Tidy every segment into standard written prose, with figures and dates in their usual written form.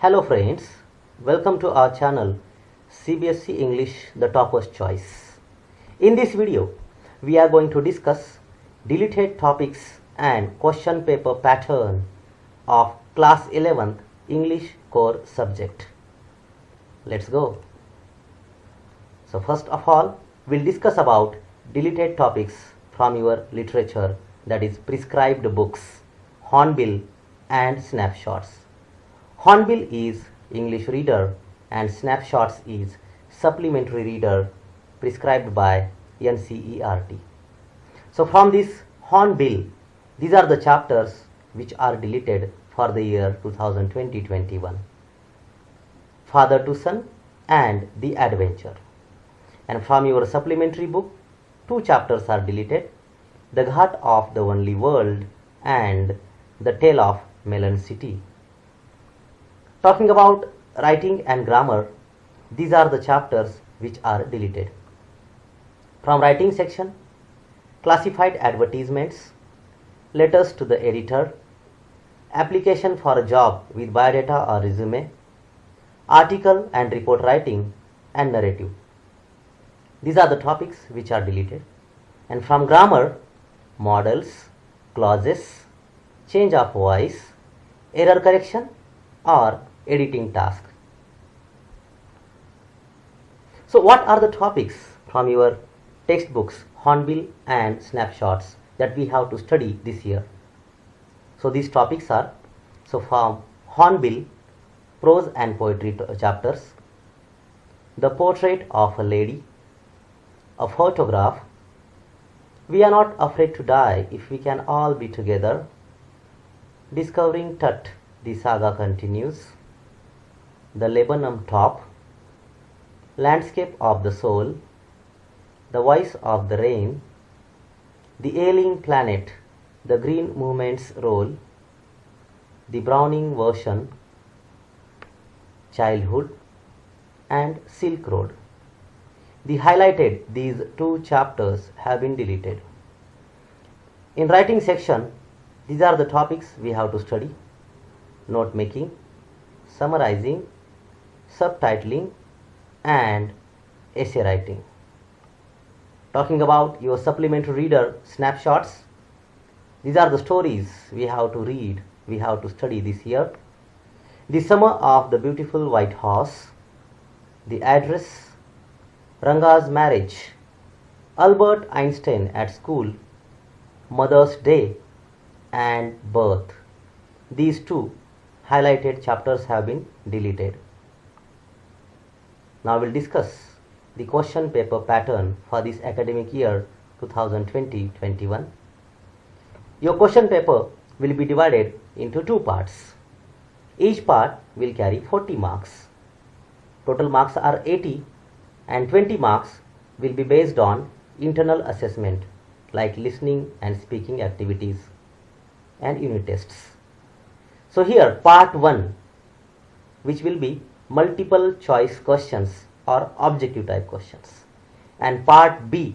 Hello friends, welcome to our channel CBSE English The Topper's Choice. In this video, we are going to discuss deleted topics and question paper pattern of class 11th English core subject. Let's go. So first of all, we'll discuss about deleted topics from your literature, that is prescribed books, hornbill and snapshots. Hornbill is English reader and snapshots is supplementary reader prescribed by NCERT. So from this hornbill, these are the chapters which are deleted for the year 2020-21. Father to Son and The Adventure. And from your supplementary book, two chapters are deleted, The Ghat of the Only World and The Tale of Melon City. Talking about writing and grammar, these are the chapters which are deleted. From writing section, classified advertisements, letters to the editor, application for a job with biodata or resume, article and report writing, and narrative. These are the topics which are deleted. And from grammar, models, clauses, change of voice, error correction, or editing task. So what are the topics from your textbooks, hornbill and snapshots, that we have to study this year? So these topics are, so from hornbill, prose and poetry chapters, the portrait of a lady, a photograph, we are not afraid to die if we can all be together, discovering Tut, the saga continues, the Lebanon top, landscape of the soul, the voice of the rain, the ailing planet, the green movement's role, the Browning version, childhood, and Silk Road. The highlighted these two chapters have been deleted. In writing section, these are the topics we have to study: note making, summarizing, subtitling, and essay writing. Talking about your supplementary reader snapshots, these are the stories we have to read, we have to study this year: The Summer of the Beautiful White Horse, The Address, Ranga's Marriage, Albert Einstein at School, Mother's Day, and Birth. These two highlighted chapters have been deleted. Now we'll discuss the question paper pattern for this academic year 2020-21. Your question paper will be divided into two parts. Each part will carry 40 marks. Total marks are 80 and 20 marks will be based on internal assessment like listening and speaking activities and unit tests. So here part 1, which will be multiple choice questions or objective type questions, and part B,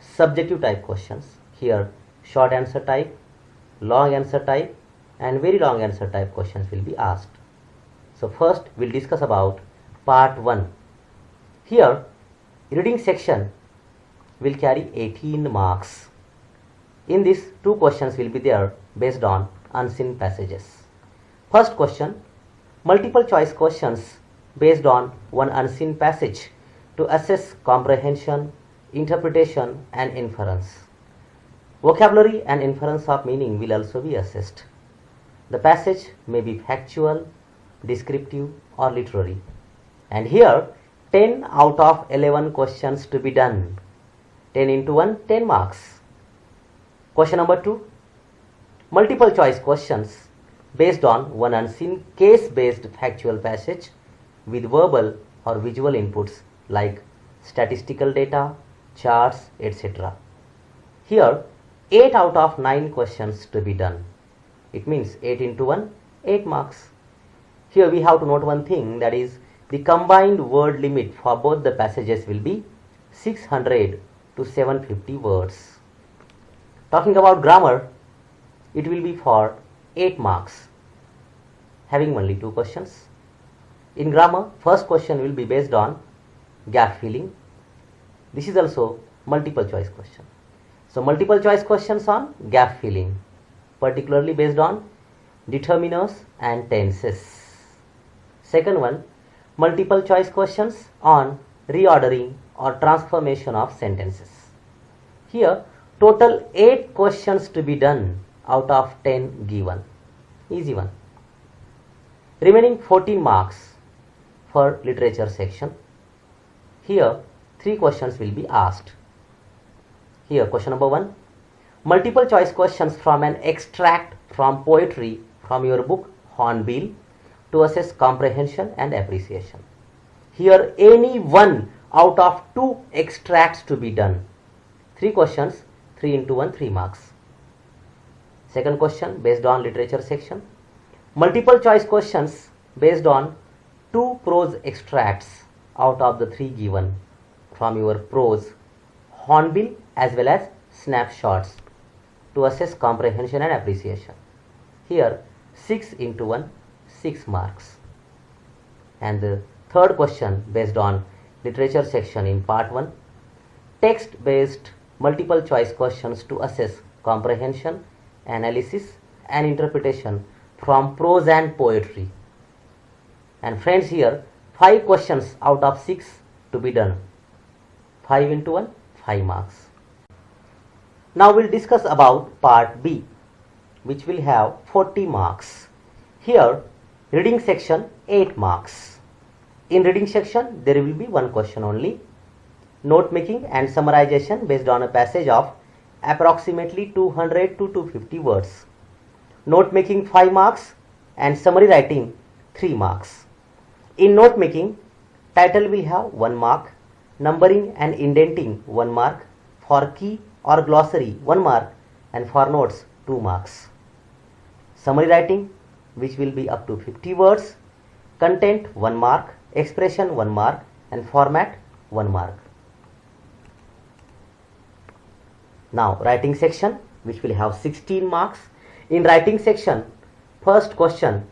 subjective type questions. Here short answer type, long answer type, and very long answer type questions will be asked. So first we'll discuss about part 1. Here reading section will carry 18 marks. In this, two questions will be there based on unseen passages. First question, multiple choice questions based on one unseen passage to assess comprehension, interpretation, and inference. Vocabulary and inference of meaning will also be assessed. The passage may be factual, descriptive, or literary. And here 10 out of 11 questions to be done. 10 into 1, 10 marks. Question number 2, multiple choice questions based on one unseen case-based factual passage with verbal or visual inputs like statistical data, charts, etc. Here 8 out of 9 questions to be done. It means 8 into 1, 8 marks. Here we have to note one thing, that is the combined word limit for both the passages will be 600 to 750 words. Talking about grammar, it will be for 8 marks. having only 2 questions. In grammar, first question will be based on gap filling. This is also multiple choice question. So multiple choice questions on gap filling, particularly based on determiners and tenses. Second one, multiple choice questions on reordering or transformation of sentences. Here, total 8 questions to be done out of 10 given. Easy one. Remaining 14 marks for literature section. Here, 3 questions will be asked. Here, question number 1. Multiple choice questions from an extract from poetry from your book Hornbill to assess comprehension and appreciation. Here, any one out of 2 extracts to be done. 3 questions, 3 into 1, 3 marks. Second question based on literature section. Multiple choice questions based on 2 prose extracts out of the 3 given from your prose Hornbill as well as snapshots to assess comprehension and appreciation. Here 6 into 1, 6 marks. And the third question based on literature section in part 1, text based multiple choice questions to assess comprehension, analysis and interpretation from prose and poetry. And friends, here 5 questions out of 6 to be done. 5 into 1, 5 marks. Now we'll discuss about part B, which will have 40 marks. Here reading section 8 marks. In reading section there will be 1 question only. Note making and summarization based on a passage of approximately 200 to 250 words. Note making 5 marks and summary writing 3 marks. In note making, title will have 1 mark, numbering and indenting 1 mark, for key or glossary 1 mark, and for notes 2 marks. Summary writing, which will be up to 50 words, content 1 mark, expression 1 mark, and format 1 mark. Now writing section, which will have 16 marks. In writing section, first question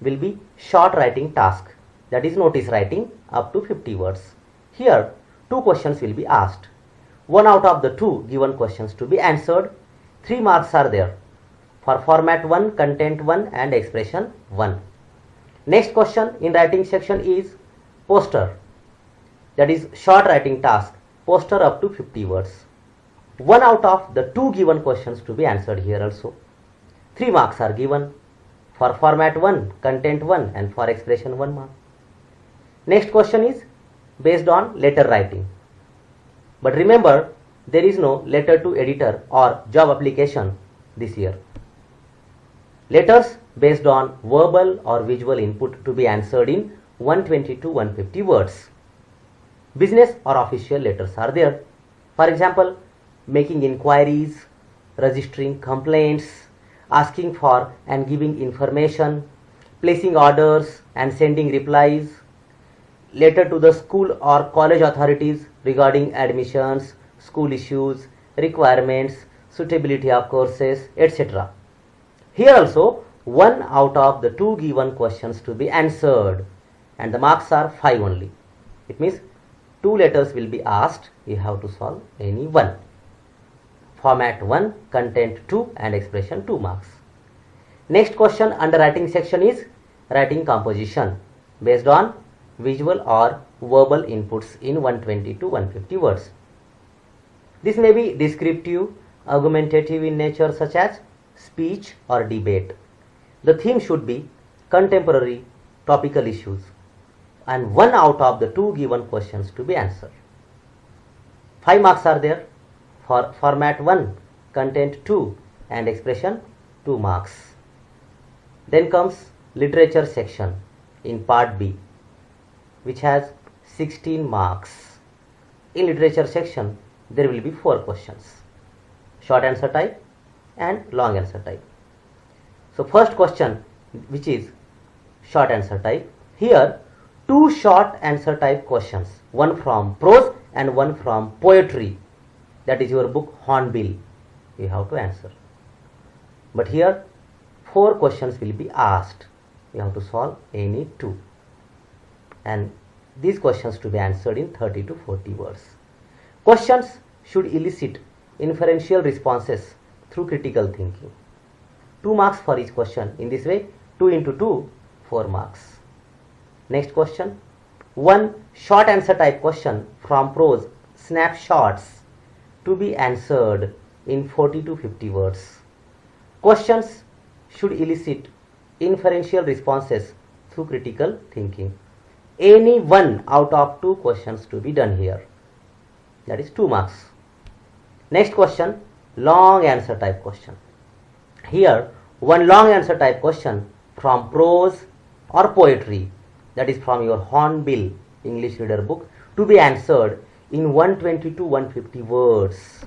will be short writing task, that is notice writing up to 50 words. Here 2 questions will be asked. 1 out of the 2 given questions to be answered. 3 marks are there for format 1, content 1 and expression 1. Next question in writing section is poster, that is short writing task, poster up to 50 words. 1 out of the 2 given questions to be answered here also. 3 marks are given for format 1, content 1 and for expression 1 mark. Next question is based on letter writing. But remember, there is no letter to editor or job application this year. Letters based on verbal or visual input to be answered in 120 to 150 words. Business or official letters are there. For example, making inquiries, registering complaints, asking for and giving information, placing orders and sending replies, letter to the school or college authorities regarding admissions, school issues, requirements, suitability of courses, etc. Here also 1 out of the 2 given questions to be answered, and the marks are 5 only. It means 2 letters will be asked, you have to solve any one. Format 1, content 2 and expression 2 marks. Next question under writing section is writing composition based on visual or verbal inputs in 120 to 150 words. This may be descriptive, argumentative in nature, such as speech or debate. The theme should be contemporary topical issues, and 1 out of the 2 given questions to be answered. 5 marks are there for format 1, content 2 and expression 2 marks. Then comes literature section in part B, which has 16 marks. In literature section there will be 4 questions, short answer type and long answer type. So first question, which is short answer type, here 2 short answer type questions, one from prose and one from poetry, that is your book Hornbill, you have to answer. But here 4 questions will be asked. you have to solve any two, and these questions to be answered in 30 to 40 words. Questions should elicit inferential responses through critical thinking. 2 marks for each question. In this way, 2 into 2, 4 marks. Next question, one short answer type question from prose snapshots to be answered in 40 to 50 words. Questions should elicit inferential responses through critical thinking. Any one out of 2 questions to be done here. That is 2 marks. Next question, long answer type question. Here, one long answer type question from prose or poetry, that is from your Hornbill English Reader book, to be answered in 120 to 150 words.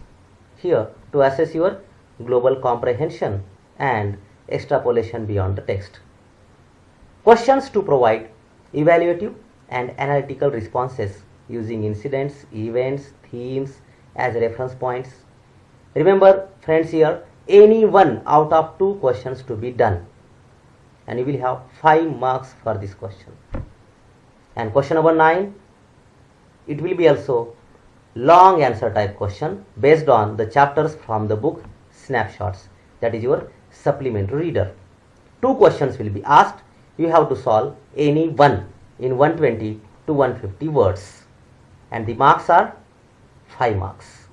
Here, to assess your global comprehension and extrapolation beyond the text. Questions to provide evaluative and analytical responses using incidents, events, themes as reference points. Remember friends, here any one out of 2 questions to be done, and you will have 5 marks for this question. And question number 9, it will be also long answer type question based on the chapters from the book Snapshots, that is your supplementary reader. 2 questions will be asked. You have to solve any one in 120 to 150 words, and the marks are 5 marks.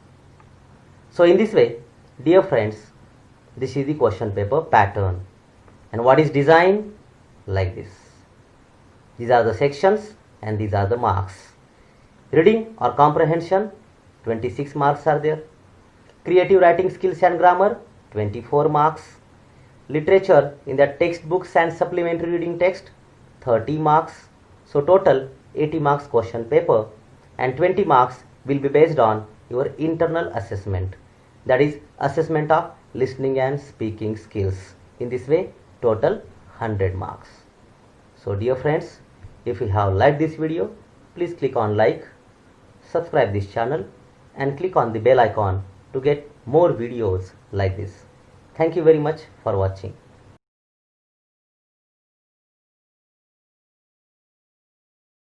So in this way, dear friends, this is the question paper pattern. And what is design? Like this. These are the sections and these are the marks. Reading or comprehension, 26 marks are there. Creative writing skills and grammar, 24 marks. Literature in the textbooks and supplementary reading text, 30 marks. So total 80 marks question paper, and 20 marks will be based on your internal assessment, that is assessment of listening and speaking skills. In this way, total 100 marks. So dear friends, if you have liked this video, please click on like, subscribe this channel and click on the bell icon to get more videos like this. Thank you very much for watching.